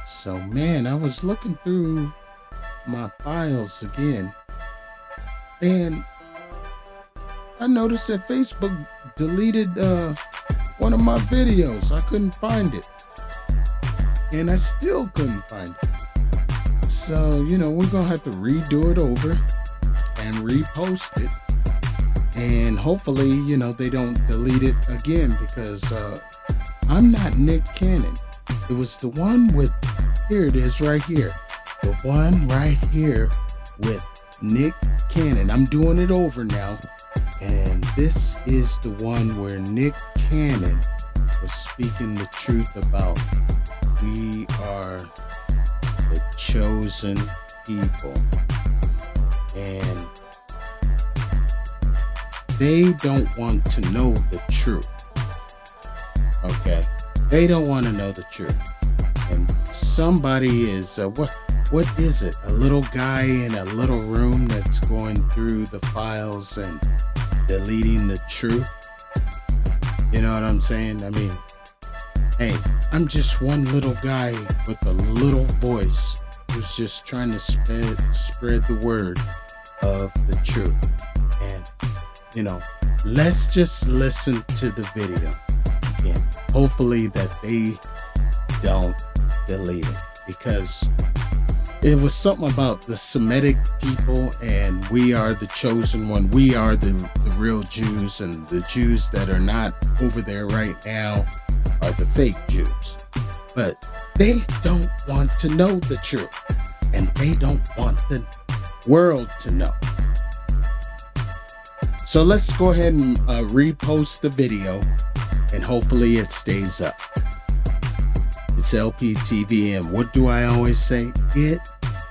So, man, I was looking through my files again, and I noticed that Facebook deleted one of my videos. I couldn't find it, and I still couldn't find it. So, we're gonna have to redo it over and repost it, and hopefully, they don't delete it again, because I'm not Nick Cannon. It was the one with, here it is right here, the one right here with Nick Cannon. I'm doing it over now, and this is the one where Nick Cannon was speaking the truth about we are the chosen people, and they don't want to know the truth. Okay, they don't want to know the truth, and somebody is what is it? A little guy in a little room that's going through the files and deleting the truth. You know what I'm saying? I mean, hey, I'm just one little guy with a little voice who's just trying to spread the word of the truth. And, let's just listen to the video again. Hopefully that they don't delete it, because it was something about the Semitic people, and we are the chosen one. We are the real Jews, and the Jews that are not over there right now are the fake Jews. But they don't want to know the truth, and they don't want the world to know. So let's go ahead and repost the video, and hopefully it stays up. It's LPTVM. What do I always say? It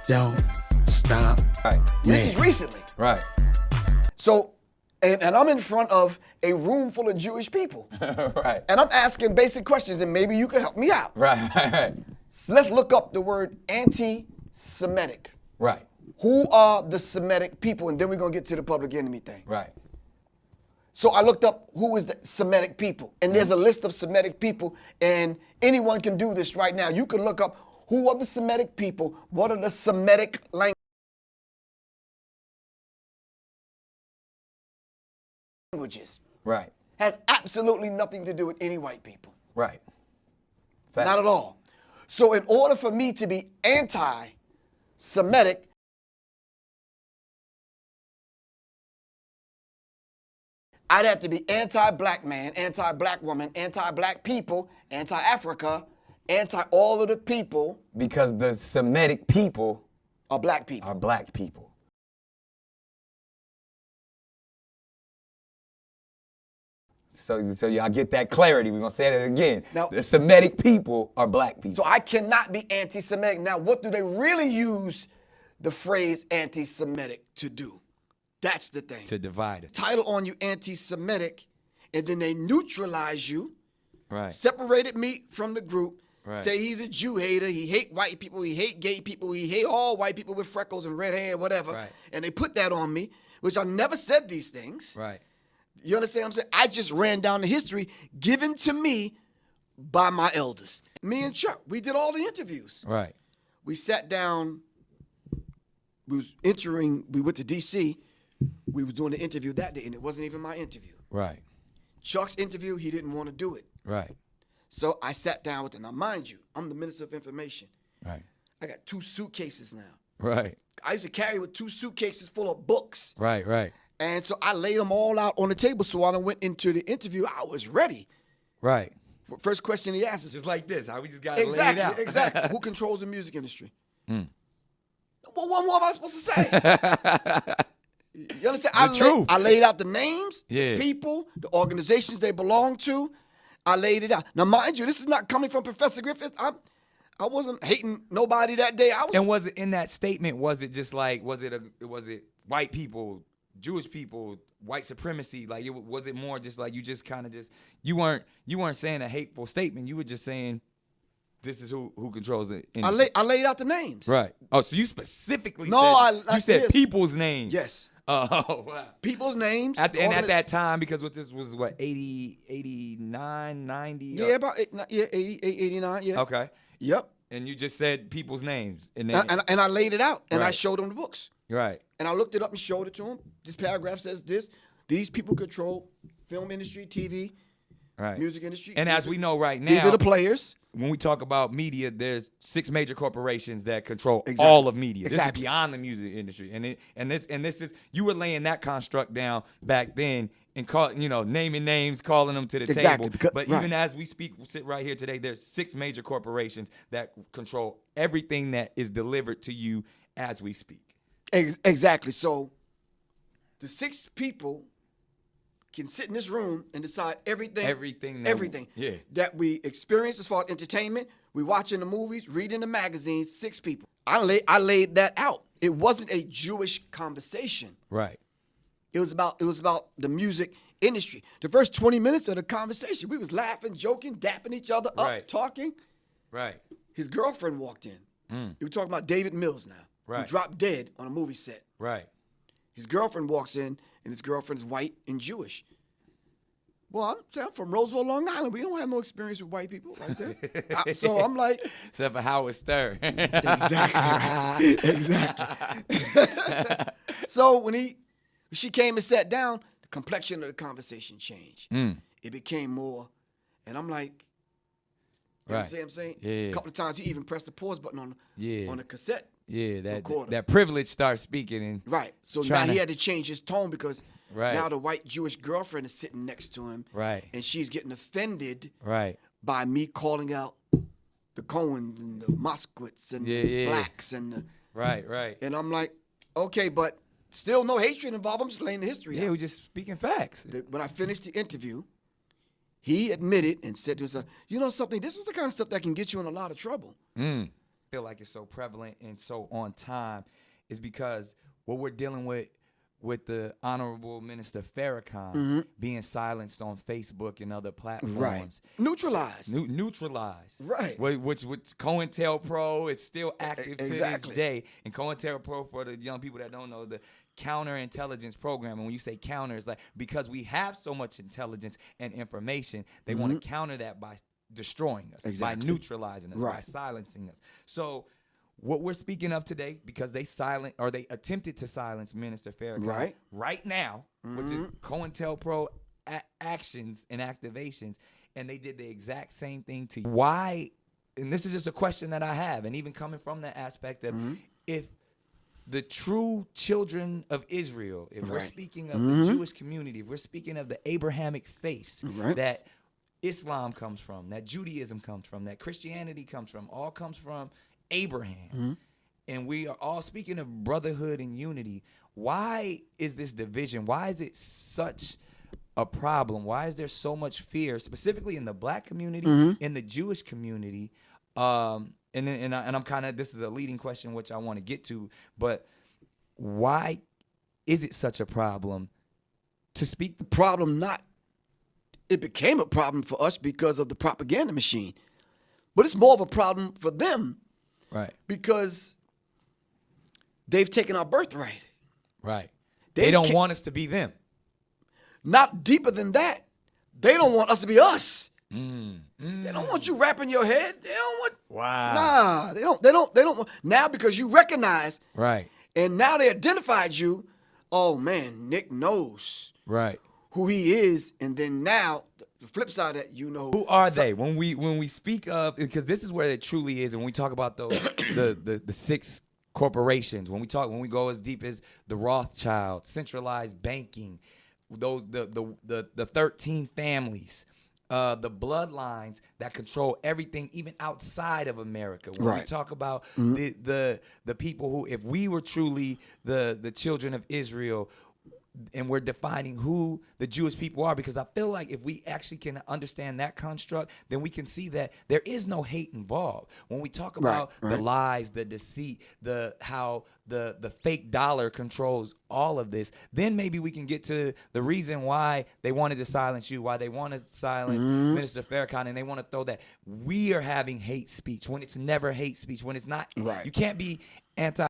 don't stop. Right. This is recently. Right. So, and I'm in front of a room full of Jewish people. Right. And I'm asking basic questions, and maybe you can help me out. Right. So let's look up the word anti-Semitic. Right. Who are the Semitic people? And then we're going to get to the public enemy thing. Right. So I looked up who is the Semitic people, and there's a list of Semitic people, and anyone can do this right now. You can look up who are the Semitic people, what are the Semitic languages. Right. Has absolutely nothing to do with any white people. Right. Fact. Not at all. So in order for me to be anti-Semitic, I'd have to be anti-black man, anti-black woman, anti-black people, anti-Africa, anti-all of the people. Because the Semitic people are black people. Are black people. So y'all get that clarity. We're going to say that again. Now, the Semitic people are black people. So I cannot be anti-Semitic. Now, what do they really use the phrase anti-Semitic to do? That's the thing. To divide us. Title on you anti-Semitic, and then they neutralize you. Right. Separated me from the group. Right. Say he's a Jew hater. He hate white people. He hate gay people. He hate all white people with freckles and red hair, whatever. Right. And they put that on me, which I never said these things. Right. You understand what I'm saying? I just ran down the history given to me by my elders. Me and Chuck, we did all the interviews. Right. We sat down. We went to D.C. We were doing the interview that day, and it wasn't even my interview. Right. Chuck's interview, he didn't want to do it. Right. So I sat down with him. Now, mind you, I'm the Minister of Information. Right. I got 2 suitcases now. Right. I used to carry with 2 suitcases full of books. Right. Right. And so I laid them all out on the table. So when I went into the interview, I was ready. Right. First question he asked is just like this, how we just got it laid out. Exactly. Who controls the music industry? Well, what more am I supposed to say? You understand? I laid out the names, the people, the organizations they belong to. I laid it out. Now, mind you, this is not coming from Professor Griffith. I wasn't hating nobody that day. And was it in that statement? Was it just like was it white people, Jewish people, white supremacy? Like was it more just like you just kind of you weren't saying a hateful statement. You were just saying this is who controls it. I laid out the names. Right. Oh, so you specifically said people's names. Yes. Oh, wow. People's names. At that time, because this was what, 80, 89, 90? Yeah, about 80, 89, yeah. Okay. Yep. And you just said people's names. And I laid it out, and I Right. showed him the books. Right. And I looked it up and showed it to him. This paragraph says this. These people control film industry, TV, Right. music industry. And as we know right now, these are the players. when we talk about media, there's 6 major corporations that control Exactly. all of media. This Exactly. is beyond the music industry. And this is, you were laying that construct down back then and naming names, calling them to the Exactly. table. But Right. even as we sit right here today, there's 6 major corporations that control everything that is delivered to you as we speak. Exactly. So the 6 people can sit in this room and decide everything that we experience as far as entertainment. We watching the movies, reading the magazines. 6 people. I laid that out. It wasn't a Jewish conversation. Right. It was about the music industry. The first 20 minutes of the conversation, we was laughing, joking, dapping each other up, Right. talking. Right. His girlfriend walked in. We were talking about David Mills now, Right. who dropped dead on a movie set. Right. His girlfriend walks in, and his girlfriend's white and Jewish. Well, I'm from Roseville, Long Island. We don't have no experience with white people right there. So I'm like, Except for Howard Stern. exactly, exactly. So when she came and sat down, the complexion of the conversation changed. It became more, and I'm like, you Right. see what I'm saying? Yeah. A couple of times he even pressed the pause button on the cassette. Yeah, recorder. that privilege starts speaking. And Right. So now trying he to- had to change his tone because Right. now the white Jewish girlfriend is sitting next to him. Right. And she's getting offended Right. by me calling out the Cohens and the Moskowitz and the blacks Right. and I'm like, okay, but still no hatred involved. I'm just laying the history Yeah, out. we're just speaking facts. When I finished the interview, he admitted and said to himself, you know something, this is the kind of stuff that can get you in a lot of trouble. I feel like it's so prevalent and so on time is because what we're dealing with the Honorable Minister Farrakhan being silenced on Facebook and other platforms. Right. Neutralized. Neutralized. Right. Which COINTELPRO is still active to Exactly. this day. And COINTELPRO, for the young people that don't know, the counterintelligence program. And when you say counter, it's like because we have so much intelligence and information, they want to counter that by destroying us, Exactly. by neutralizing us, by Right. silencing us. So what we're speaking of today, because they attempted to silence Minister Farrakhan right now, which is COINTELPRO actions and activations, and they did the exact same thing to you. Why? And this is just a question that I have, and even coming from the aspect of if the true children of Israel, if we're speaking of the Jewish community, if we're speaking of the Abrahamic faiths that Islam comes from, that Judaism comes from, that Christianity comes from, all comes from Abraham. And we are all speaking of brotherhood and unity. Why is this division? Why is it such a problem? Why is there so much fear, specifically in the black community, in the Jewish community? And I'm kind of, this is a leading question which I want to get to, but why is it such a problem to speak? It became a problem for us because of the propaganda machine. But it's more of a problem for them. Right. Because they've taken our birthright. Right. They don't want us to be them. Not deeper than that. They don't want us to be us. They don't want you wrapping your head. They don't want. Wow. Nah, they don't want. Now because you recognize. Right. And now they identified you. Oh man, Nick knows. Right. Who he is, and then now the flip side of that, you know. Who are they? When we speak of, because this is where it truly is, and when we talk about those the 6 corporations, when we go as deep as the Rothschild, centralized banking, those the 13 families, the bloodlines that control everything, even outside of America. When we talk about the people who, if we were truly the children of Israel, and we're defining who the Jewish people are, because I feel like if we actually can understand that construct, then we can see that there is no hate involved. When we talk about the lies, the deceit, how the fake dollar controls all of this, then maybe we can get to the reason why they wanted to silence you, why they want to silence Minister Farrakhan, and they want to throw that we are having hate speech when it's never hate speech, when it's not. You can't be anti